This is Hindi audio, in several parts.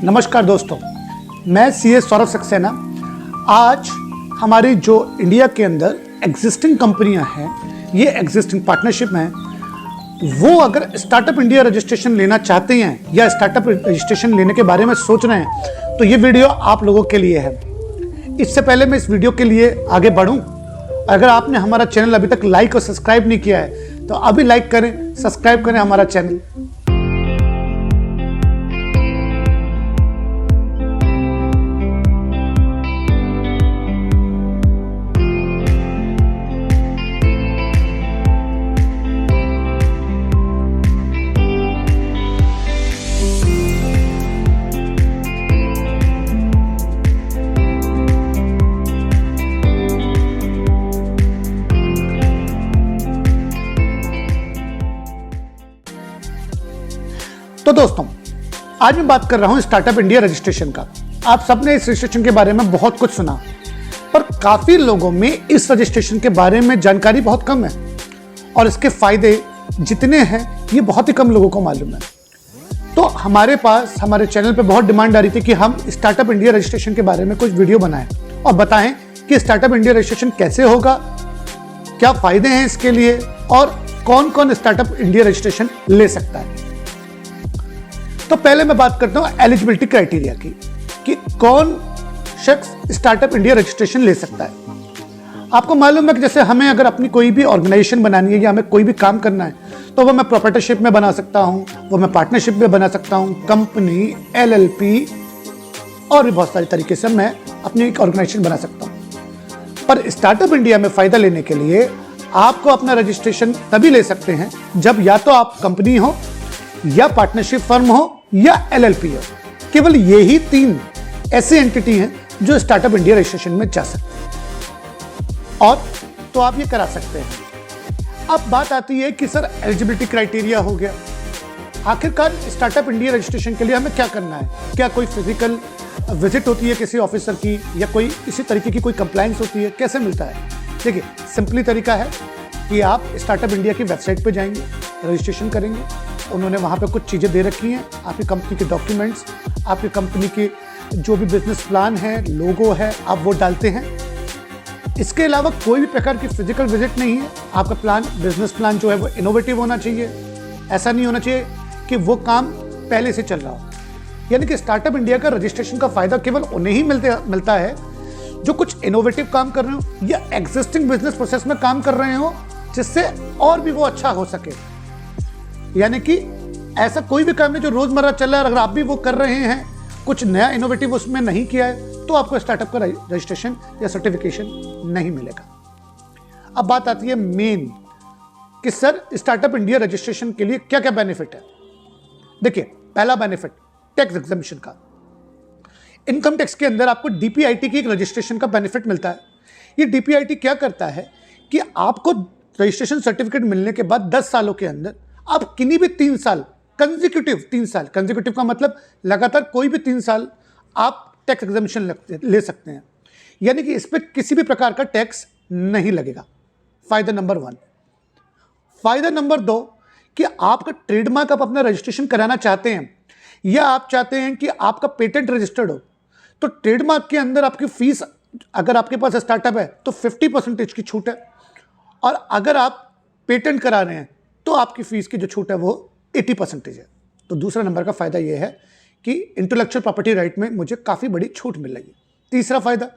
नमस्कार दोस्तों, मैं सीए सौरभ सक्सेना। आज हमारी जो इंडिया के अंदर एग्जिस्टिंग कंपनियां हैं, ये एग्जिस्टिंग पार्टनरशिप में हैं, वो अगर स्टार्टअप इंडिया रजिस्ट्रेशन लेना चाहते हैं या स्टार्टअप रजिस्ट्रेशन लेने के बारे में सोच रहे हैं तो ये वीडियो आप लोगों के लिए है। इससे पहले मैं इस वीडियो के लिए आगे बढ़ूं, अगर आपने हमारा चैनल अभी तक लाइक और सब्सक्राइब नहीं किया है तो अभी लाइक करें, सब्सक्राइब करें हमारा चैनल। तो दोस्तों, आज मैं बात कर रहा हूं स्टार्टअप इंडिया रजिस्ट्रेशन का। आप सबने इस रजिस्ट्रेशन के बारे में बहुत कुछ सुना, पर काफी लोगों में इस रजिस्ट्रेशन के बारे में जानकारी बहुत कम है और इसके फायदे जितने हैं ये बहुत ही कम लोगों को मालूम है। तो हमारे पास हमारे चैनल पे बहुत डिमांड आ रही थी कि हम स्टार्टअप इंडिया रजिस्ट्रेशन के बारे में कुछ वीडियो बनाएं और बताएं कि स्टार्टअप इंडिया रजिस्ट्रेशन कैसे होगा, क्या फायदे हैं इसके लिए और कौन कौन स्टार्टअप इंडिया रजिस्ट्रेशन ले सकता है। तो पहले मैं बात करता हूं एलिजिबिलिटी क्राइटेरिया की कि कौन शख्स स्टार्टअप इंडिया रजिस्ट्रेशन ले सकता है। आपको मालूम है कि जैसे हमें अगर अपनी कोई भी ऑर्गेनाइजेशन बनानी है या हमें कोई भी काम करना है तो वो मैं प्रोप्राइटरशिप में बना सकता हूं, वो मैं पार्टनरशिप में बना सकता हूं, कंपनी, एलएलपी और भी बहुत सारे तरीके से मैं अपनी एक ऑर्गेनाइजेशन बना सकता हूं। पर स्टार्टअप इंडिया में फायदा लेने के लिए आपको अपना रजिस्ट्रेशन तभी ले सकते हैं जब या तो आप कंपनी हो या पार्टनरशिप फर्म हो या एलएलपी हो। केवल यही तीन ऐसी एंटिटी हैं जो स्टार्टअप इंडिया रजिस्ट्रेशन में जा सकते हैं और तो आप ये करा सकते हैं। अब बात आती है कि सर एलिजिबिलिटी क्राइटेरिया हो गया, आखिरकार स्टार्टअप इंडिया रजिस्ट्रेशन के लिए हमें क्या करना है? क्या कोई फिजिकल विजिट होती है किसी ऑफिसर की या कोई इसी तरीके की कोई कंप्लायंस होती है? कैसे मिलता है? देखिए, सिंपली तरीका है कि आप स्टार्टअप इंडिया की वेबसाइट पे जाएंगे, रजिस्ट्रेशन करेंगे, उन्होंने वहाँ पे कुछ चीज़ें दे रखी हैं, आपकी कंपनी के डॉक्यूमेंट्स, आपकी कंपनी के जो भी बिजनेस प्लान है, लोगो है, आप वो डालते हैं। इसके अलावा कोई भी प्रकार की फिजिकल विजिट नहीं है। आपका प्लान, बिजनेस प्लान जो है वो इनोवेटिव होना चाहिए। ऐसा नहीं होना चाहिए कि वो काम पहले से चल रहा हो। यानी कि स्टार्टअप इंडिया का रजिस्ट्रेशन का फायदा केवल उन्हें ही मिलता है जो कुछ इनोवेटिव काम कर रहे हो या एग्जिस्टिंग बिजनेस प्रोसेस में काम कर रहे हो जिससे और भी वो अच्छा हो सके। यानी कि ऐसा कोई भी काम नहीं जो रोजमर्रा चल रहा है, अगर आप भी वो कर रहे हैं, कुछ नया इनोवेटिव उसमें नहीं किया है तो आपको स्टार्टअप का रजिस्ट्रेशन या सर्टिफिकेशन नहीं मिलेगा। अब बात आती है मेन कि सर स्टार्टअप इंडिया रजिस्ट्रेशन के लिए क्या क्या बेनिफिट है। देखिए, पहला बेनिफिट टैक्स एग्जम्पशन का। इनकम टैक्स के अंदर आपको डीपीआईटी की एक रजिस्ट्रेशन का बेनिफिट मिलता है। ये डीपीआईटी क्या करता है कि आपको रजिस्ट्रेशन सर्टिफिकेट मिलने के बाद 10 सालों के अंदर आप किन्हीं भी 3 साल कंजिक्यूटिव का मतलब लगातार कोई भी 3 साल आप टैक्स एग्जम्पशन ले सकते हैं। यानी कि इस पर किसी भी प्रकार का टैक्स नहीं लगेगा। फायदा नंबर 1। फायदा नंबर 2 कि आपका ट्रेडमार्क आप अपना रजिस्ट्रेशन कराना चाहते हैं या आप चाहते हैं कि आपका पेटेंट रजिस्टर्ड हो, तो ट्रेडमार्क के अंदर आपकी फीस, अगर आपके पास स्टार्टअप है तो 50% की छूट है और अगर आप पेटेंट करा रहे हैं तो आपकी फीस की जो छूट है वो 80% है। तो दूसरा नंबर का फायदा यह है कि इंटेलेक्चुअल प्रॉपर्टी राइट में मुझे काफ़ी बड़ी छूट मिल रही है। तीसरा फायदा,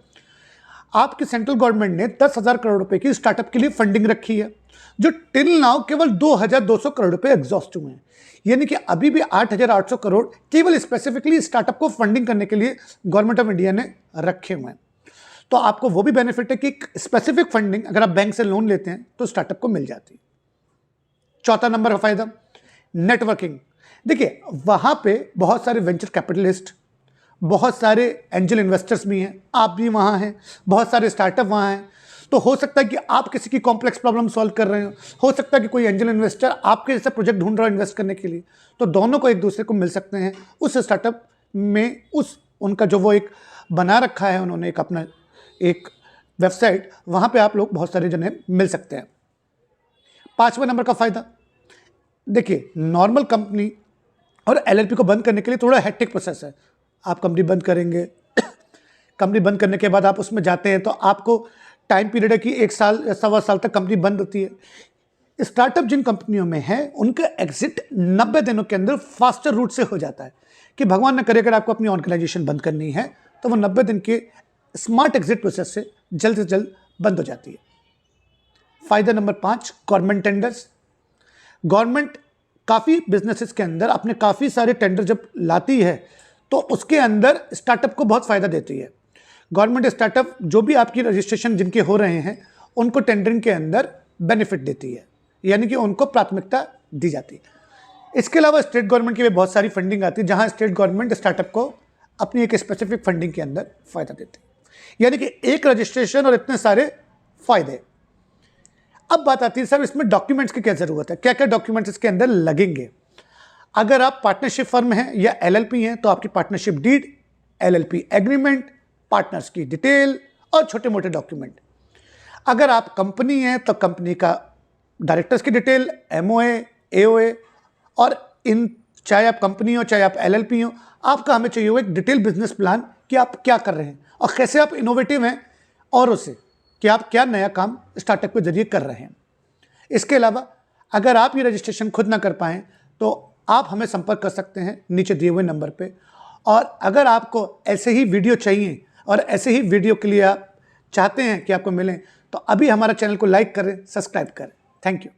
आपकी सेंट्रल गवर्नमेंट ने 10,000 करोड़ रुपए की स्टार्टअप के लिए फंडिंग रखी है, जो टिल नाउ केवल 2,200 करोड़ रुपए एग्जॉस्ट हुए हैं। यानी कि अभी भी 8,800 करोड़ केवल स्पेसिफिकली स्टार्टअप को फंडिंग करने के लिए गवर्नमेंट ऑफ इंडिया ने रखे हुए हैं। तो आपको वो भी बेनिफिट है कि स्पेसिफिक फंडिंग अगर आप बैंक से लोन लेते हैं तो स्टार्टअप को मिल जाती है। चौथा नंबर का फायदा, नेटवर्किंग। देखिए, वहां पे बहुत सारे वेंचर कैपिटलिस्ट, बहुत सारे एंजल इन्वेस्टर्स भी हैं, आप भी वहां हैं, बहुत सारे स्टार्टअप वहां हैं। तो हो सकता है कि आप किसी की कॉम्प्लेक्स प्रॉब्लम सॉल्व कर रहे हो सकता है कि कोई एंजल इन्वेस्टर आपके जैसा प्रोजेक्ट ढूंढ रहा है इन्वेस्ट करने के लिए, तो दोनों को एक दूसरे को मिल सकते हैं उस स्टार्टअप में। उनका जो वो एक बना रखा है उन्होंने एक अपना एक वेबसाइट, वहां पे आप लोग बहुत सारे जने मिल सकते हैं। 5वां नंबर का फायदा, देखिए, नॉर्मल कंपनी और एलएलपी को बंद करने के लिए थोड़ा हेक्टिक प्रोसेस है। आप कंपनी बंद करेंगे, कंपनी बंद करने के बाद आप उसमें जाते हैं तो आपको टाइम पीरियड है कि 1 साल या सवा साल तक कंपनी बंद होती है। स्टार्टअप जिन कंपनियों में है उनका एग्जिट 90 दिनों के अंदर फास्टर रूट से हो जाता है कि भगवान न करे अगर आपको अपनी ऑर्गेनाइजेशन बंद करनी है तो वो 90 दिन के स्मार्ट एग्जिट प्रोसेस से जल्द बंद हो जाती है। फायदा नंबर 5, गवर्नमेंट टेंडर्स। गवर्नमेंट काफ़ी बिजनेसेस के अंदर अपने काफ़ी सारे टेंडर जब लाती है तो उसके अंदर स्टार्टअप को बहुत फ़ायदा देती है। गवर्नमेंट स्टार्टअप जो भी आपकी रजिस्ट्रेशन जिनके हो रहे हैं उनको टेंडरिंग के अंदर बेनिफिट देती है, यानी कि उनको प्राथमिकता दी जाती है। इसके अलावा स्टेट गवर्नमेंट की भी बहुत सारी फंडिंग आती है जहां स्टेट गवर्नमेंट स्टार्टअप को अपनी एक स्पेसिफिक फंडिंग के अंदर फ़ायदा देती है, यानी कि एक रजिस्ट्रेशन और इतने सारे फायदे। अब बात आती है सर इसमें डॉक्यूमेंट्स की क्या ज़रूरत है, क्या क्या डॉक्यूमेंट्स इसके अंदर लगेंगे। अगर आप पार्टनरशिप फर्म हैं या एलएलपी हैं तो आपकी partnership deed, LLP agreement, partners की डिटेल और छोटे मोटे डॉक्यूमेंट। अगर आप कंपनी हैं तो कंपनी का डायरेक्टर्स की डिटेल, एमओए, एओए और इन चाहे आप कंपनी हो चाहे आप एलएलपी हो, आपका हमें चाहिए हुआ एक डिटेल बिजनेस प्लान कि आप क्या कर रहे हैं और कैसे आप इनोवेटिव हैं और उससे कि आप क्या नया काम स्टार्टअप के जरिए कर रहे हैं। इसके अलावा अगर आप ये रजिस्ट्रेशन खुद ना कर पाएँ तो आप हमें संपर्क कर सकते हैं नीचे दिए हुए नंबर पे। और अगर आपको ऐसे ही वीडियो चाहिए और ऐसे ही वीडियो के लिए आप चाहते हैं कि आपको मिलें तो अभी हमारा चैनल को लाइक करें, सब्सक्राइब करें। Thank you.